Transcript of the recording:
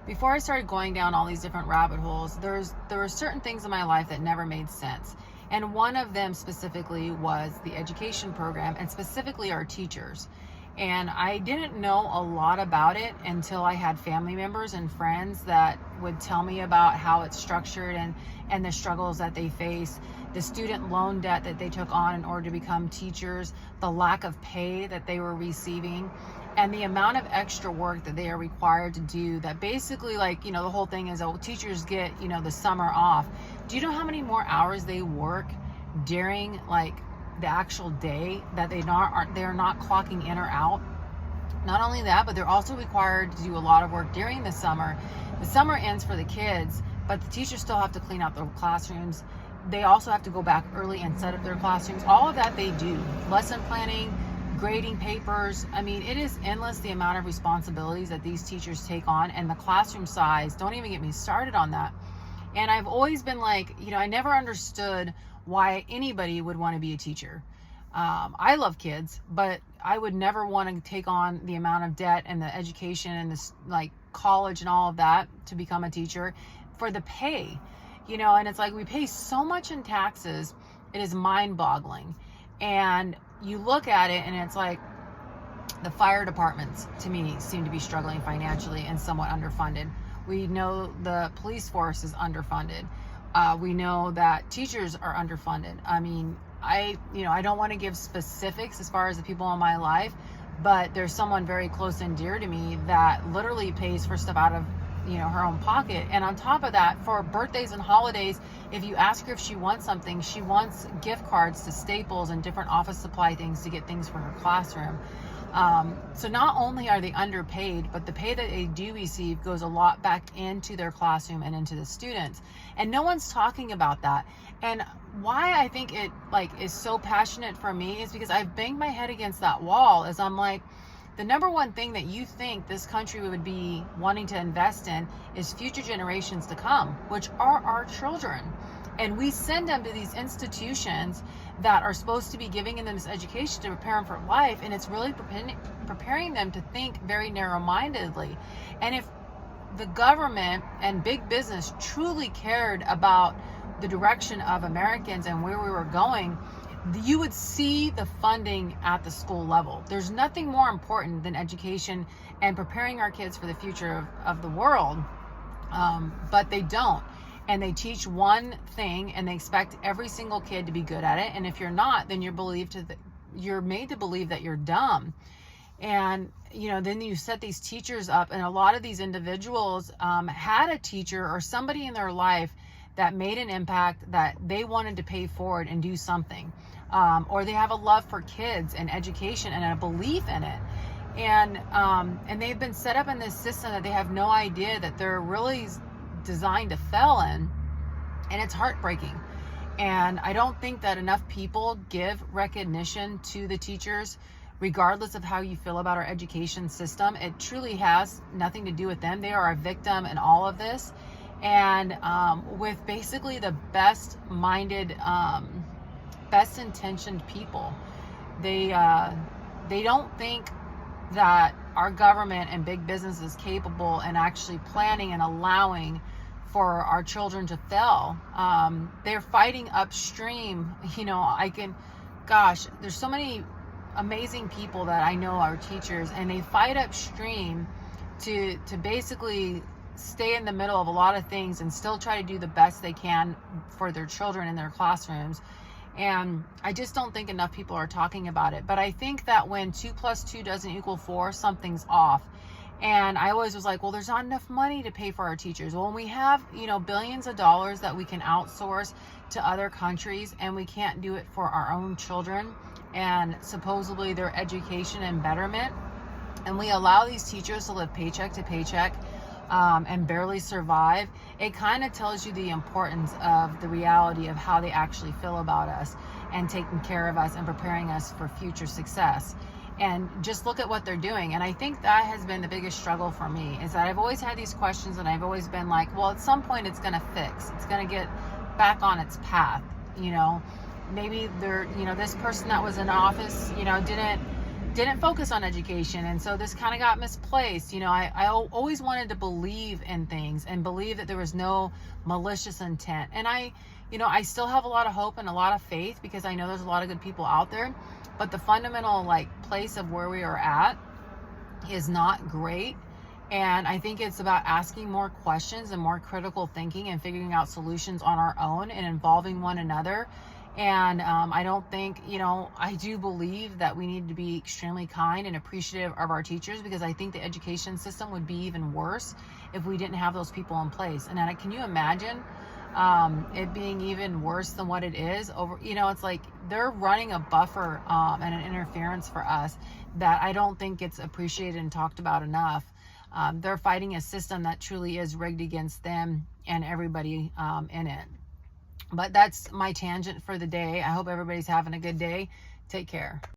before I started going down all these different rabbit holes, there were certain things in my life that never made sense. And one of them specifically was the education program, and specifically our teachers. And I didn't know a lot about it until I had family members and friends that would tell me about how it's structured, and the struggles that they face, the student loan debt that they took on in order to become teachers, the lack of pay that they were receiving, and the amount of extra work that they are required to do. That basically, like, the whole thing is, oh, teachers get, the summer off. Do you know how many more hours they work during, like, the actual day that they're not clocking in or out? Not only that, but they're also required to do a lot of work during the summer. The summer ends for the kids, but the teachers still have to clean out their classrooms. They also have to go back early and set up their classrooms. All of that they do. Lesson planning, grading papers. I mean, it is endless, the amount of responsibilities that these teachers take on, and the classroom size. Don't even get me started on that. And I've always been like, I never understood why anybody would want to be a teacher. I love kids, but I would never want to take on the amount of debt and the education and this, like, college and all of that to become a teacher for the pay, and it's like we pay so much in taxes. It is mind-boggling. And you look at it and it's like the fire departments, to me, seem to be struggling financially and somewhat underfunded. We know the police force is underfunded. We know that teachers are underfunded. I mean, I don't want to give specifics as far as the people in my life, but there's someone very close and dear to me that literally pays for stuff out of, her own pocket. And on top of that, for birthdays and holidays, if you ask her if she wants something, she wants gift cards to Staples and different office supply things to get things for her classroom. So not only are they underpaid, but the pay that they do receive goes a lot back into their classroom and into the students. And no one's talking about that. And why I think it, like, is so passionate for me is because I've banged my head against that wall. Is I'm like, the number one thing that you think this country would be wanting to invest in is future generations to come, which are our children. And we send them to these institutions that are supposed to be giving them this education to prepare them for life, and it's really preparing them to think very narrow-mindedly. And if the government and big business truly cared about the direction of Americans and where we were going, you would see the funding at the school level. There's nothing more important than education and preparing our kids for the future of the world, but they don't. And they teach one thing and they expect every single kid to be good at it. And if you're not, then you're made to believe that you're dumb. And, then you set these teachers up, and a lot of these individuals had a teacher or somebody in their life that made an impact that they wanted to pay forward and do something. Or they have a love for kids and education and a belief in it. And they've been set up in this system that they have no idea that they're really designed to fail in, and it's heartbreaking. And I don't think that enough people give recognition to the teachers, regardless of how you feel about our education system. It truly has nothing to do with them. They are a victim in all of this. And with basically the best-minded, best-intentioned people, they don't think that our government and big business is capable and actually planning and allowing for our children to fail. They're fighting upstream. There's so many amazing people that I know are teachers, and they fight upstream to basically stay in the middle of a lot of things and still try to do the best they can for their children in their classrooms. And I just don't think enough people are talking about it. But I think that when 2 + 2 doesn't equal 4, something's off. And I always was like, well, there's not enough money to pay for our teachers. Well, when we have, billions of dollars that we can outsource to other countries, and we can't do it for our own children and supposedly their education and betterment, and we allow these teachers to live paycheck to paycheck and barely survive, it kind of tells you the importance of the reality of how they actually feel about us and taking care of us and preparing us for future success. And just look at what they're doing. And I think that has been the biggest struggle for me, is that I've always had these questions, and I've always been like, well, at some point it's going to fix. It's going to get back on its path. Maybe this person that was in office, didn't didn't focus on education, and so this kind of got misplaced. I always wanted to believe in things and believe that there was no malicious intent, and I still have a lot of hope and a lot of faith, because I know there's a lot of good people out there, but the fundamental place of where we are at is not great. And I think it's about asking more questions and more critical thinking and figuring out solutions on our own and involving one another. And I don't think, I do believe that we need to be extremely kind and appreciative of our teachers, because I think the education system would be even worse if we didn't have those people in place. And then, can you imagine it being even worse than what it is? It's like they're running a buffer and an interference for us that I don't think gets appreciated and talked about enough. They're fighting a system that truly is rigged against them and everybody in it. But that's my tangent for the day. I hope everybody's having a good day. Take care.